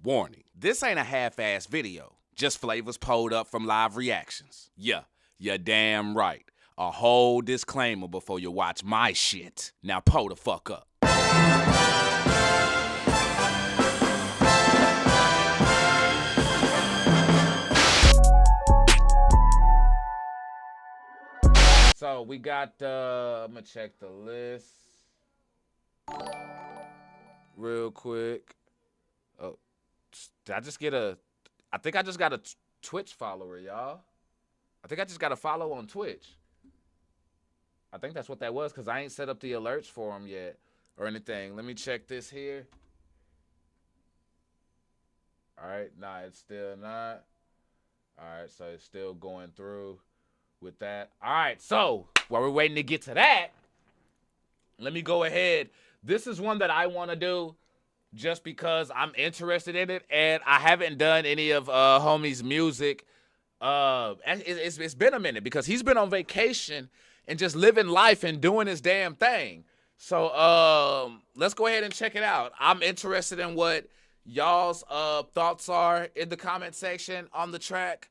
Warning, this ain't a half-ass video. Just flavors pulled up from live reactions. Yeah, you're damn right. A whole disclaimer before you watch my shit. Now pull the fuck up. So we got, I'm gonna check the list real quick. Oh, did I just get I think I just got a Twitch follower, y'all. I think I just got a follow on Twitch. I think that's what that was, because I ain't set up the alerts for him yet or anything. Let me check this here. All right, nah, it's still not. All right, so it's still going through with that. All right, so while we're waiting to get to that, let me go ahead. This is one that I want to do just because I'm interested in it, and I haven't done any of homie's music. It's been a minute because he's been on vacation and just living life and doing his damn thing. So let's go ahead and check it out. I'm interested in what y'all's thoughts are in the comment section on the track.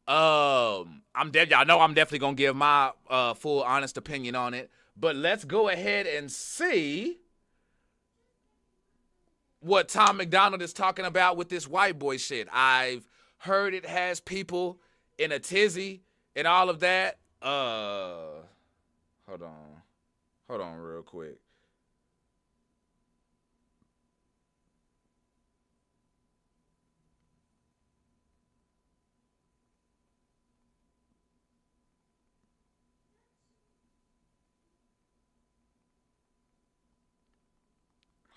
Y'all know I'm definitely gonna give my full honest opinion on it. But let's go ahead and see what Tom MacDonald is talking about with this Whiteboy shit. I've heard it has people in a tizzy and all of that. Hold on real quick.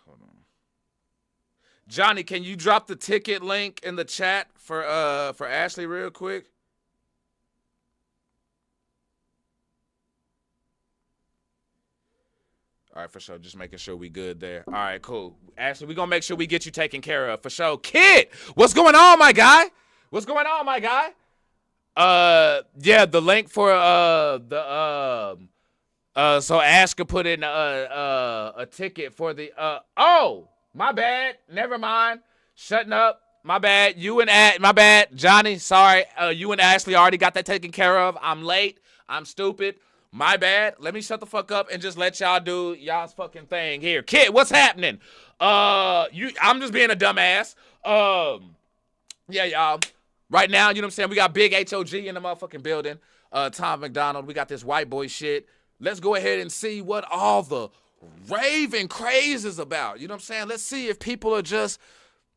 Hold on. Johnny, can you drop the ticket link in the chat for Ashley real quick? All right, for sure. Just making sure we good there. All right, cool. Ashley, we gonna make sure we get you taken care of for sure. Kid, what's going on, my guy? What's going on, my guy? Yeah, the link for so Ash could put in a ticket for the oh, my bad. Never mind. Shutting up. My bad. My bad. Johnny, sorry. You and Ashley already got that taken care of. I'm late. I'm stupid. My bad. Let me shut the fuck up and just let y'all do y'all's fucking thing here. Kid, what's happening? I'm just being a dumbass. Yeah, y'all. Right now, you know what I'm saying? We got big HOG in the motherfucking building. Tom MacDonald. We got this Whiteboy shit. Let's go ahead and see what all the raving craze is about. You know what I'm saying? Let's see if people are just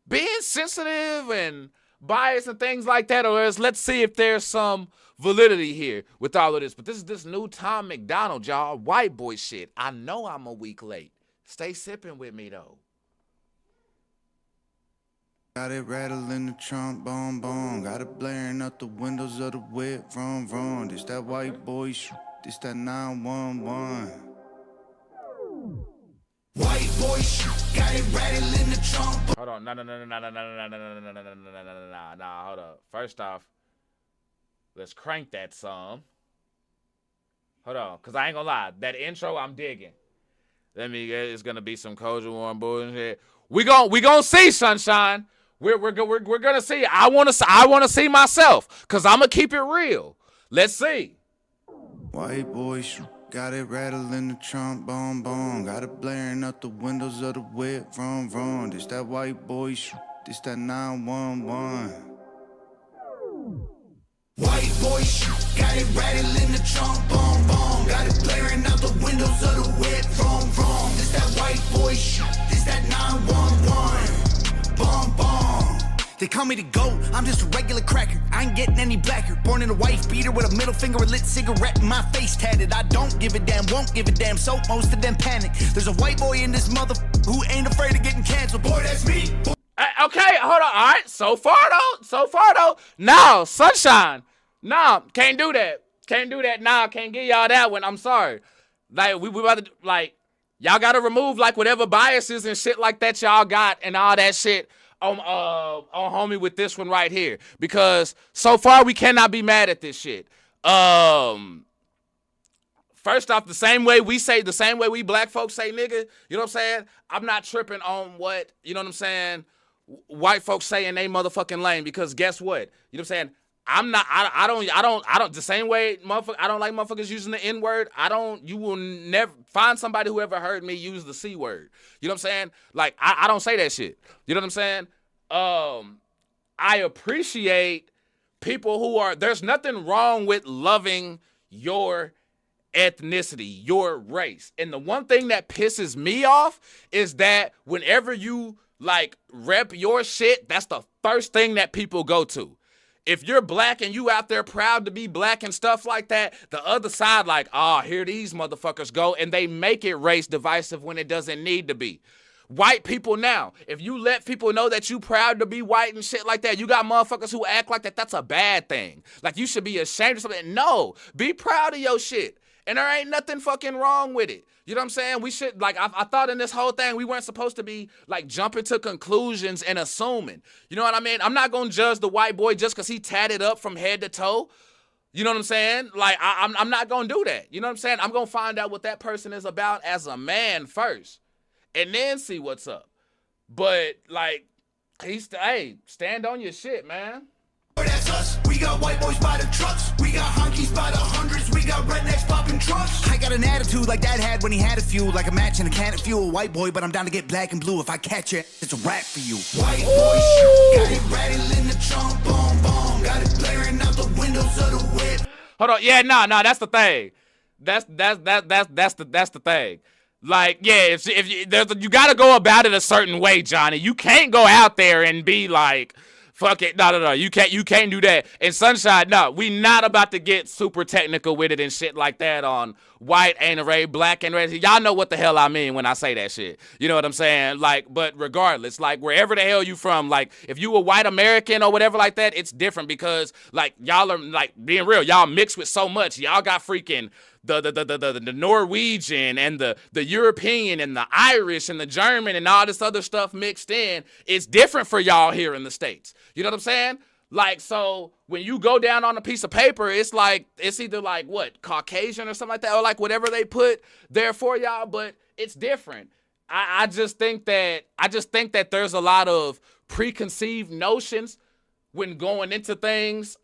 being sensitive and biased and things like that, or let's see if there's some validity here with all of this. But this is this new Tom MacDonald, y'all. Whiteboy shit. I know I'm a week late. Stay sipping with me, though. Got it rattling the trunk, boom, boom. Got it blaring out the windows of the whip, vroom, vroom. This that white boy shit. This that 911. White boy shit. Got it rattling the trunk. Hold on. No, hold up. First off, let's crank that some. Hold on, because I ain't gonna lie. That intro, I'm digging. Let me get, it's gonna be some Kool Warm bullshit. We gonna see, sunshine. We're gonna see. I wanna see myself, cause I'ma keep it real. Let's see. White boy shit. Got it rattling the trunk, boom, boom. Got it blaring out the windows of the whip, vroom, vroom. This that white boy shit. This that 911. White boy shit. Got it rattling the trunk, boom, boom. Got it blaring out the windows of the whip, vroom, vroom. This that white boy shit. This that 911. Boom, boom. They call me the GOAT, I'm just a regular cracker. I ain't getting any blacker. Born in a wife beater with a middle finger, a lit cigarette, and my face tatted. I don't give a damn, won't give a damn, so most of them panic. There's a white boy in this mother who ain't afraid of getting canceled. Boy, that's me. Okay, hold on. All right, so far though. No, sunshine. No, can't do that. Can't do that. Nah, can't give y'all that one. I'm sorry. Like we about to like y'all gotta remove like whatever biases and shit like that y'all got and all that shit on homie with this one right here, because so far we cannot be mad at this shit. First off, the same way we black folks say nigga, you know what I'm saying? I'm not tripping on what, you know what I'm saying, white folks saying they motherfucking lame, because guess what? You know what I'm saying? I don't, the same way, motherfucker, I don't like motherfuckers using the N-word. You will never find somebody who ever heard me use the C-word. You know what I'm saying? Like, I don't say that shit. You know what I'm saying? I appreciate people there's nothing wrong with loving your ethnicity, your race. And the one thing that pisses me off is that whenever you, like, rep your shit, that's the first thing that people go to. If you're black and you out there proud to be black and stuff like that, the other side like, here these motherfuckers go, and they make it race divisive when it doesn't need to be. White people now, if you let people know that you proud to be white and shit like that, you got motherfuckers who act like that's a bad thing. Like you should be ashamed of something. No, be proud of your shit. And there ain't nothing fucking wrong with it. You know what I'm saying? We should, like, I thought in this whole thing, we weren't supposed to be, like, jumping to conclusions and assuming. You know what I mean? I'm not going to judge the white boy just because he tatted up from head to toe. You know what I'm saying? Like, I'm not going to do that. You know what I'm saying? I'm going to find out what that person is about as a man first and then see what's up. But, like, hey, stand on your shit, man. That's us. We got white boys by the trucks. We got honkies by the hundreds. We got rednecks popping trunks. I got an attitude like Dad had when he had a few, like a match and a can of fuel. White boy, but I'm down to get black and blue. If I catch it, it's a rap for you. White boy shit. Got it rattling the trunk, boom, boom. Got it blaring out the windows of the whip. Hold on, yeah, no, that's the thing. That's the thing. Like, yeah, if you gotta go about it a certain way, Johnny. You can't go out there and be like, fuck it, no. You can't do that. And Sunshine, no, we not about to get super technical with it and shit like that on white ain't a race, black ain't a race. Y'all know what the hell I mean when I say that shit. You know what I'm saying? Like, but regardless, like wherever the hell you from, like if you a white American or whatever like that, it's different because like y'all are like being real. Y'all mixed with so much. Y'all got freaking the Norwegian and the European and the Irish and the German and all this other stuff mixed in. It's different for y'all here in the States. You know what I'm saying? Like, so when you go down on a piece of paper, it's like, it's either like what, Caucasian or something like that, or like whatever they put there for y'all, but it's different. I just think that there's a lot of preconceived notions when going into things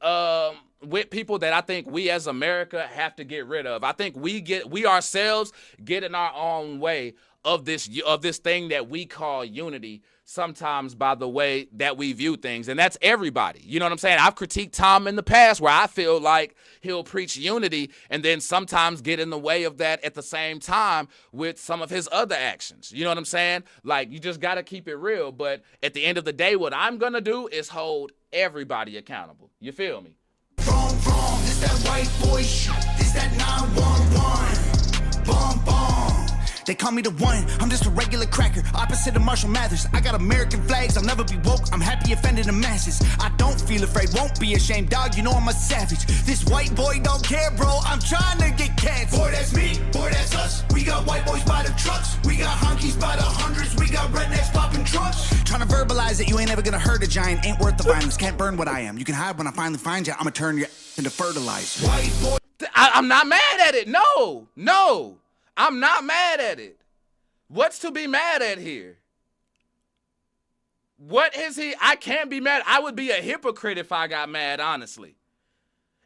with people that I think we as America have to get rid of. I think we ourselves get in our own way of this thing that we call unity sometimes by the way that we view things. And that's everybody. You know what I'm saying? I've critiqued Tom in the past where I feel like he'll preach unity and then sometimes get in the way of that at the same time with some of his other actions. You know what I'm saying? Like, you just got to keep it real. But at the end of the day, what I'm going to do is hold everybody accountable. You feel me? Wrong, this that white boy shit. This that 911. Bomb, bomb. They call me the one, I'm just a regular cracker, opposite of Marshall Mathers. I got American flags, I'll never be woke, I'm happy offending the masses. I don't feel afraid, won't be ashamed, dog, you know I'm a savage. This white boy don't care, bro, I'm trying to get canceled. Boy, that's me, boy, that's us. We got white boys by the trucks, we got honkies by the hundreds, we got rednecks popping trunks. Trying to verbalize it, you ain't ever gonna hurt a giant, ain't worth the violence, can't burn what I am. You can hide when I finally find you, I'ma turn you into fertilizer. White boy. I'm not mad at it, no. I'm not mad at it. What's to be mad at here? What is he? I can't be mad. I would be a hypocrite if I got mad, honestly.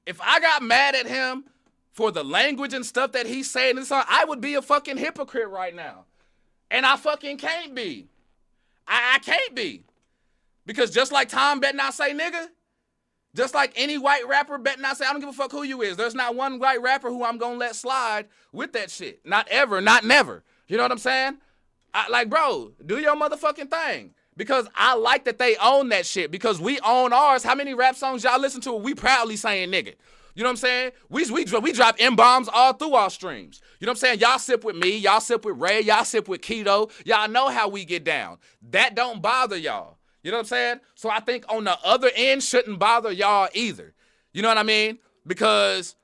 If I got mad at him for the language and stuff that he's saying in the song, I would be a fucking hypocrite right now. And I fucking can't be. I can't be. Because just like Tom bet not say nigga, just like any white rapper bet not say, I don't give a fuck who you is. There's not one white rapper who I'm going to let slide with that shit. Not ever, not never. You know what I'm saying? Like, bro, do your motherfucking thing. Because I like that they own that shit. Because we own ours. How many rap songs y'all listen to? We proudly saying nigga. You know what I'm saying? We drop M-bombs all through our streams. You know what I'm saying? Y'all sip with me. Y'all sip with Ray. Y'all sip with Keto. Y'all know how we get down. That don't bother y'all. You know what I'm saying? So I think on the other end shouldn't bother y'all either. You know what I mean? Because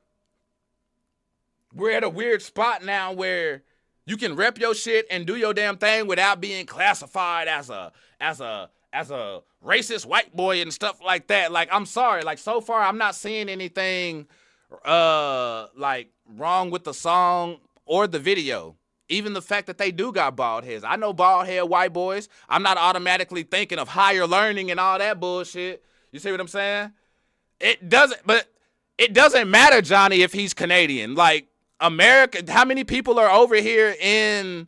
we're at a weird spot now where you can rep your shit and do your damn thing without being classified as a racist white boy and stuff like that. Like, I'm sorry. Like, so far I'm not seeing anything like wrong with the song or the video. even the fact that they do got bald heads. I know bald head white boys. I'm not automatically thinking of higher learning and all that bullshit. You see what I'm saying? It doesn't matter, Johnny, if he's Canadian. Like, America, how many people are over here in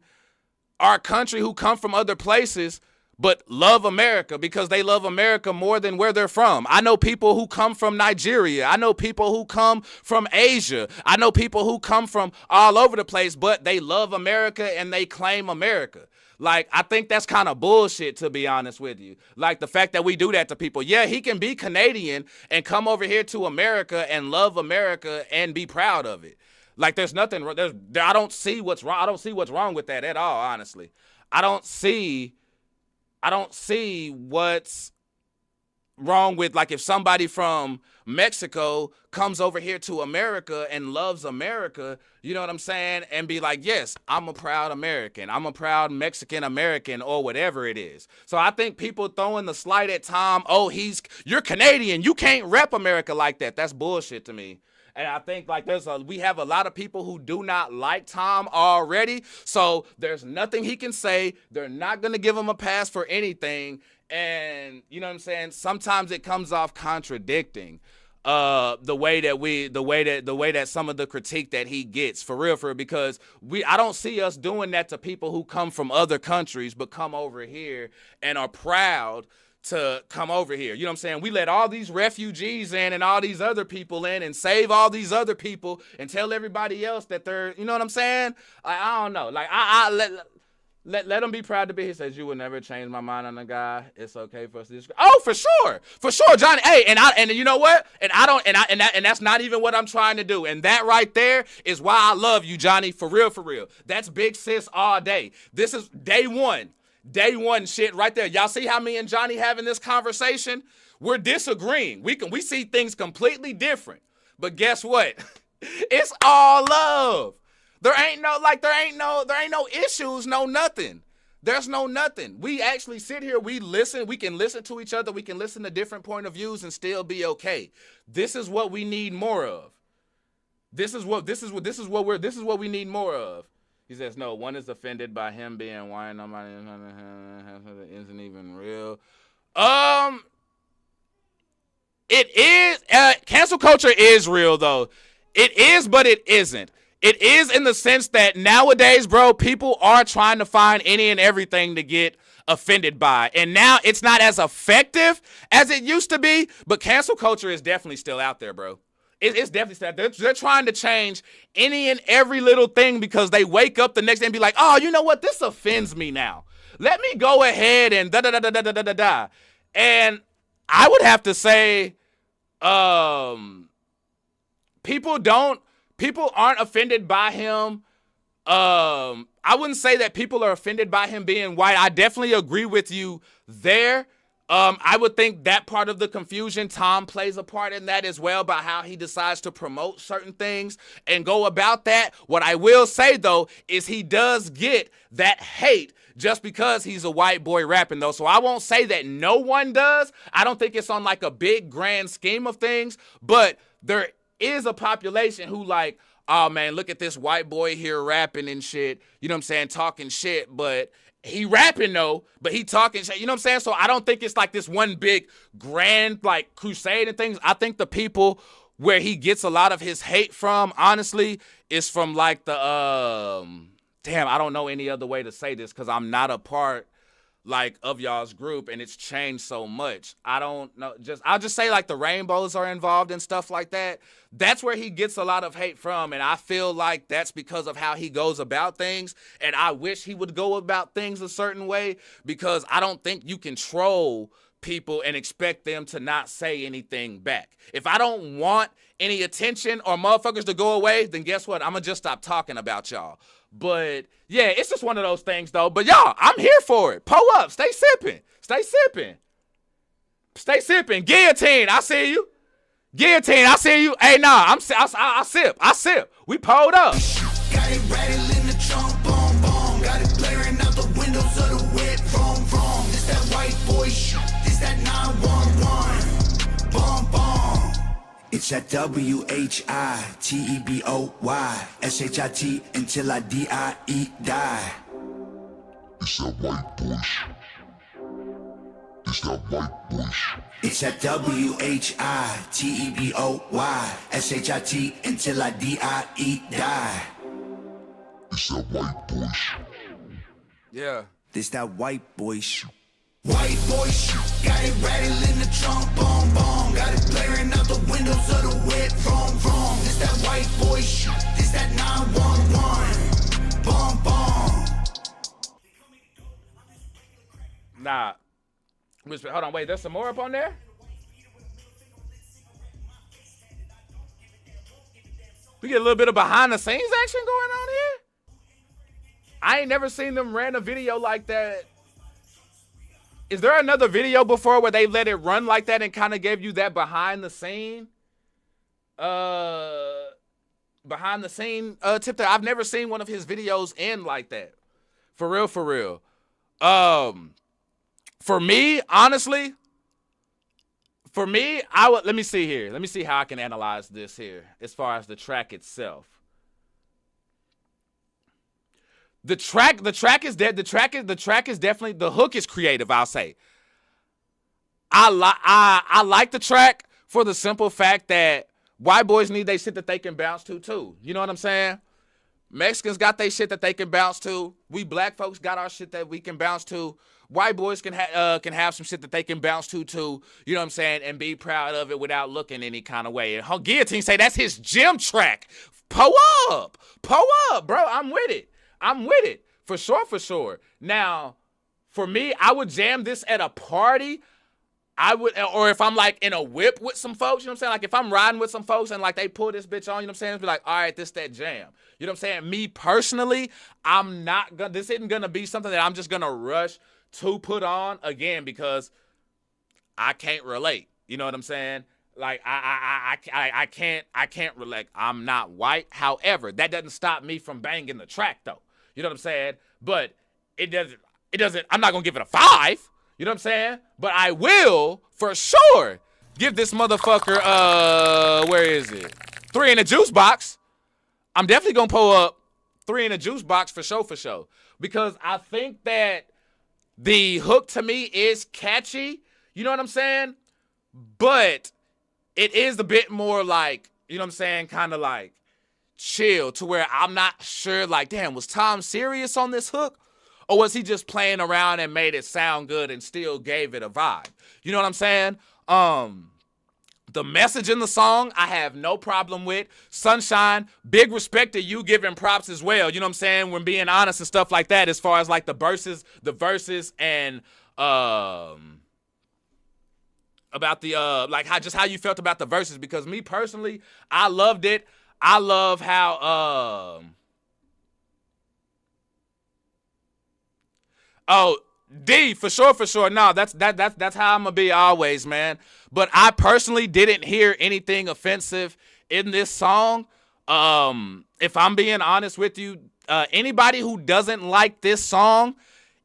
our country who come from other places but love America because they love America more than where they're from? I know people who come from Nigeria. I know people who come from Asia. I know people who come from all over the place, but they love America and they claim America. Like, I think that's kind of bullshit, to be honest with you. Like, the fact that we do that to people. Yeah, he can be Canadian and come over here to America and love America and be proud of it. Like, there's nothing, I don't see what's wrong. I don't see what's wrong with that at all, honestly. I don't see what's wrong with, like, if somebody from Mexico comes over here to America and loves America, you know what I'm saying, and be like, yes, I'm a proud American, I'm a proud Mexican American, or whatever it is. So I think people throwing the slight at Tom, oh, you're Canadian, you can't rep America like that. That's bullshit to me. And I think, like, we have a lot of people who do not like Tom already. So there's nothing he can say. They're not going to give him a pass for anything. And, you know what I'm saying? Sometimes it comes off contradicting the way that some of the critique that he gets, for real, because I don't see us doing that to people who come from other countries but come over here and are proud to come over here. You know what I'm saying? We let all these refugees in and all these other people in and save all these other people and tell everybody else that they're, you know what I'm saying? I don't know. Like, let them be proud to be. He says, you would never change my mind on a guy. It's okay for us to disagree. Oh, for sure, Johnny. Hey, and you know what? And that's not even what I'm trying to do. And that right there is why I love you, Johnny. For real. That's big sis all day. This is day one shit right there. Y'all see how me and Johnny having this conversation? We're disagreeing. We see things completely different. But guess what? It's all love. There ain't no issues, no nothing. There's no nothing. We actually sit here, we listen, we can listen to each other, we can listen to different point of views and still be okay. This is what we need more of. This is what we need more of. He says, no, one is offended by him being white. Nobody isn't even real. It is, cancel culture is real, though. It is, but it isn't. It is in the sense that nowadays, bro, people are trying to find any and everything to get offended by. And now it's not as effective as it used to be, but cancel culture is definitely still out there, bro. It's definitely still out there. They're trying to change any and every little thing because they wake up the next day and be like, oh, you know what? This offends me now. Let me go ahead and da-da-da-da-da-da-da-da. And I would have to say, people aren't offended by him. I wouldn't say that people are offended by him being white. I definitely agree with you there. I would think that part of the confusion, Tom plays a part in that as well, by how he decides to promote certain things and go about that. What I will say, though, is he does get that hate just because he's a white boy rapping, though. So I won't say that no one does. I don't think it's on like a big grand scheme of things, but there is a population who like, oh man, look at this white boy here rapping and shit, you know what I'm saying, talking shit, but he rapping though, but he talking shit, you know what I'm saying? So I don't think it's like this one big grand like crusade and things. I think the people where he gets a lot of his hate from, honestly, is from like the, I don't know any other way to say this because I'm not a part like of y'all's group and it's changed so much. I don't know, I'll just say like the rainbows are involved and stuff like that. That's where he gets a lot of hate from, and I feel like that's because of how he goes about things, and I wish he would go about things a certain way, because I don't think you can troll people and expect them to not say anything back. If I don't want any attention or motherfuckers to go away, then guess what? I'm gonna just stop talking about y'all. But yeah, it's just one of those things though. But y'all, I'm here for it. Pull up, stay sipping. Guillotine, I see you. Guillotine, I see you. Hey, nah, I sip. We pulled up. Got it rattling the trunk, boom, boom. Got it blaring out the windows of the whip, vroom, vroom. This that white boy shit, this that 911, boom, boom. It's It's that WHITEBOY until I DIE die. It's that white boy shit. It's that white boy shit. It's that WHITEBOY until I DIE die. It's that white boy shit. Yeah. This that white boy shit. White boy shit. Got it rattling the trunk, boom, boom. Got it blaring out the windows of the whip, vroom, vroom. This that white boy shit. This that 911, boom, boom. Nah. Hold on, wait, there's some more up on there? We get a little bit of behind the scenes action going on here? I ain't never seen them ran a video like that. Is there another video before where they let it run like that and kind of gave you that behind the scene? Tip there. I've never seen one of his videos end like that. For real, for real. For me, honestly, let me see here. Let me see how I can analyze this here as far as the track itself. The track is dead. The track is definitely, the hook is creative, I'll say. I like the track for the simple fact that white boys need they shit that they can bounce to too. You know what I'm saying? Mexicans got they shit that they can bounce to. We black folks got our shit that we can bounce to. White boys can have some shit that they can bounce to too. You know what I'm saying? And be proud of it without looking any kind of way. And Guillotine say that's his gym track. Pull up, bro. I'm with it. For sure. Now, for me, I would jam this at a party. Or if I'm like in a whip with some folks, you know what I'm saying? Like if I'm riding with some folks and like they pull this bitch on, you know what I'm saying? It's be like, all right, this that jam. You know what I'm saying? Me personally, this isn't gonna be something that I'm just gonna rush to put on again because I can't relate. You know what I'm saying? Like I can't relate. I'm not white. However, that doesn't stop me from banging the track though. You know what I'm saying? But it doesn't, I'm not gonna give it a 5. You know what I'm saying? But I will, for sure, give this motherfucker, where is it? 3 in a juice box. I'm definitely going to pull up 3 in a juice box for sure. Because I think that the hook to me is catchy. You know what I'm saying? But it is a bit more like, you know what I'm saying, kind of like chill to where I'm not sure, like, damn, was Tom serious on this hook? Or was he just playing around and made it sound good and still gave it a vibe? You know what I'm saying? The message in the song, I have no problem with. Sunshine, big respect to you giving props as well. You know what I'm saying? When being honest and stuff like that, as far as like the verses and about the like how you felt about the verses. Because me personally, I loved it. I love how oh, D, for sure. No, that's how I'm gonna be always, man. But I personally didn't hear anything offensive in this song. If I'm being honest with you, anybody who doesn't like this song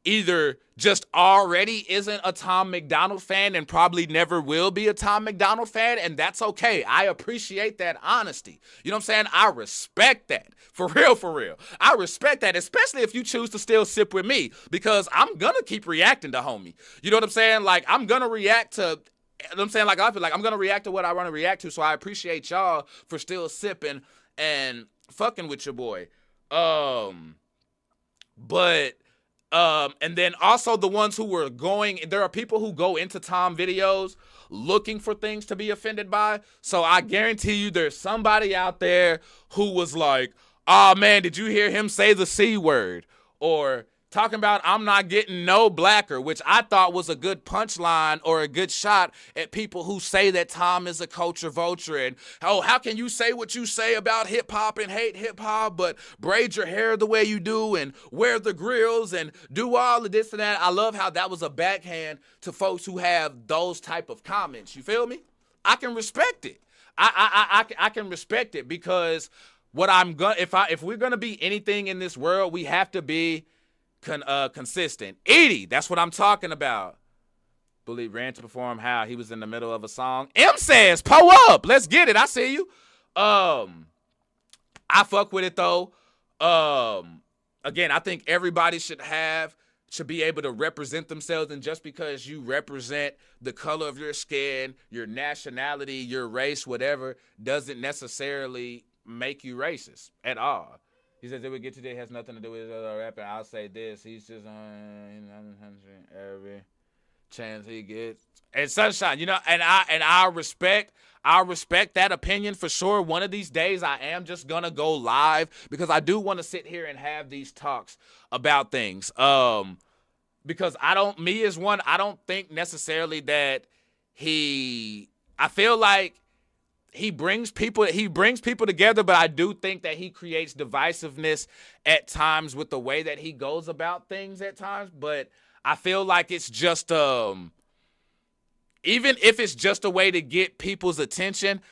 either just already isn't a Tom MacDonald fan and probably never will be a Tom MacDonald fan, and that's okay. I appreciate that honesty. You know what I'm saying? I respect that. For real. I respect that, especially if you choose to still sip with me, because I'm gonna keep reacting to homie. You know what I'm saying? Like, I'm gonna react to, you know what I'm saying? Like, I feel like I'm gonna react to what I want to react to, so I appreciate y'all for still sipping and fucking with your boy. And then also the ones who were going, there are people who go into Tom videos looking for things to be offended by. So I guarantee you there's somebody out there who was like, oh man, did you hear him say the C word? Or talking about I'm not getting no blacker, which I thought was a good punchline or a good shot at people who say that Tom is a culture vulture and, oh, how can you say what you say about hip-hop and hate hip-hop, but braid your hair the way you do and wear the grills and do all of this and that. I love how that was a backhand to folks who have those type of comments. You feel me? I can respect it. I can respect it because what I'm gonna, if we're gonna be anything in this world, we have to be consistent. Edie, that's what I'm talking about. Bully ran to perform how he was in the middle of a song. M says, "Pull up, let's get it." I see you. I fuck with it though. Again, I think everybody should be able to represent themselves, and just because you represent the color of your skin, your nationality, your race, whatever, doesn't necessarily make you racist at all. He says, "They would get today has nothing to do with rapping." I'll say this: he's just on every chance he gets. And Sunshine, you know, and I respect that opinion for sure. One of these days I am just gonna go live because I do want to sit here and have these talks about things. Because I don't think necessarily that I feel like he brings people together, but I do think that he creates divisiveness at times with the way that he goes about things at times. But I feel like it's just even if it's just a way to get people's attention,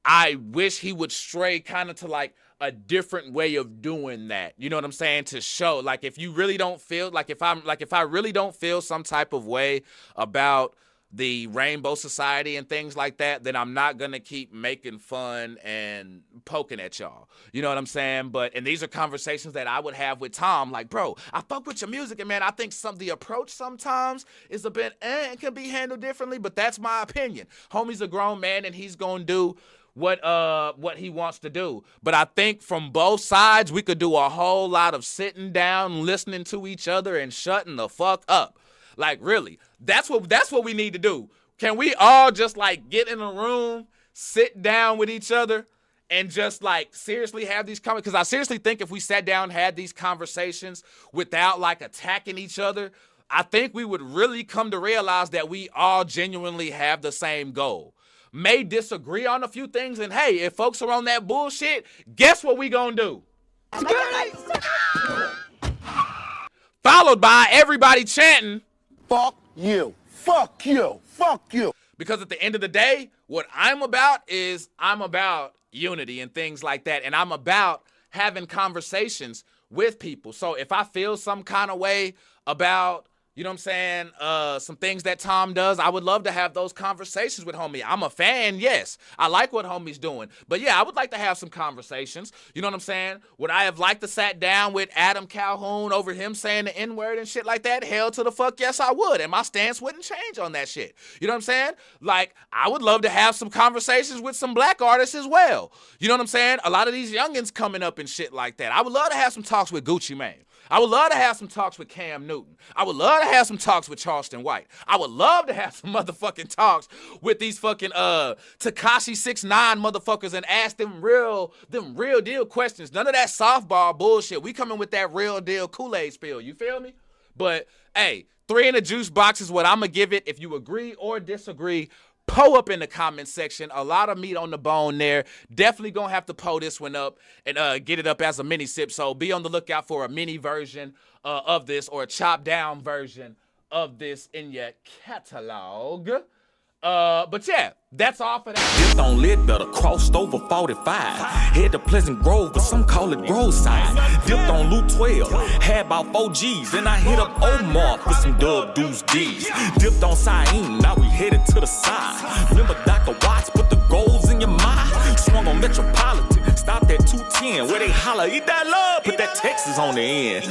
I wish he would stray kind of to like a different way of doing that. You know what I'm saying? To show, like, if you really don't feel like, if I really don't feel some type of way about the Rainbow Society and things like that, then I'm not going to keep making fun and poking at y'all. You know what I'm saying? And these are conversations that I would have with Tom, like, bro, I fuck with your music, and man, I think the approach sometimes is a bit, it can be handled differently, but that's my opinion. Homie's a grown man, and he's going to do what he wants to do. But I think from both sides, we could do a whole lot of sitting down, listening to each other, and shutting the fuck up. Like, really, that's what we need to do. Can we all just like get in a room, sit down with each other, and just like seriously have these conversations? Because I seriously think if we sat down and had these conversations without like attacking each other, I think we would really come to realize that we all genuinely have the same goal. May disagree on a few things, and hey, if folks are on that bullshit, guess what we gonna do? Followed by everybody chanting, "Fuck you, fuck you, fuck you." Because at the end of the day, what I'm about is I'm about unity and things like that, and I'm about having conversations with people. So if I feel some kind of way about, you know what I'm saying, some things that Tom does, I would love to have those conversations with homie. I'm a fan, yes. I like what homie's doing. But yeah, I would like to have some conversations. You know what I'm saying? Would I have liked to sat down with Adam Calhoun over him saying the N-word and shit like that? Hell to the fuck yes, I would. And my stance wouldn't change on that shit. You know what I'm saying? Like, I would love to have some conversations with some black artists as well. You know what I'm saying? A lot of these youngins coming up and shit like that. I would love to have some talks with Gucci Mane. I would love to have some talks with Cam Newton. I would love to have some talks with Charleston White. I would love to have some motherfucking talks with these fucking Tekashi 6ix9ine motherfuckers and ask them real deal questions. None of that softball bullshit. We coming with that real deal Kool-Aid spill. You feel me? But hey, 3 in the juice box is what I'm gonna give it. If you agree or disagree, pull up in the comment section. A lot of meat on the bone there. Definitely gonna have to pull this one up and get it up as a mini sip. So be on the lookout for a mini version of this, or a chopped down version of this in your catalog. But yeah, that's all for that. Dipped on lit, better crossed over 45. Head to Pleasant Grove, but some call it Roadside. Dipped on Loop 12, had about 4 G's. Then I hit up Omar for some Dub Deuce D's. Dipped on Syene, now we headed to the side. Remember Dr. Watts, put the goals in your mind. Swung on Metropolitan, stopped at 210, where they holler, eat that love, put that Texas on the end.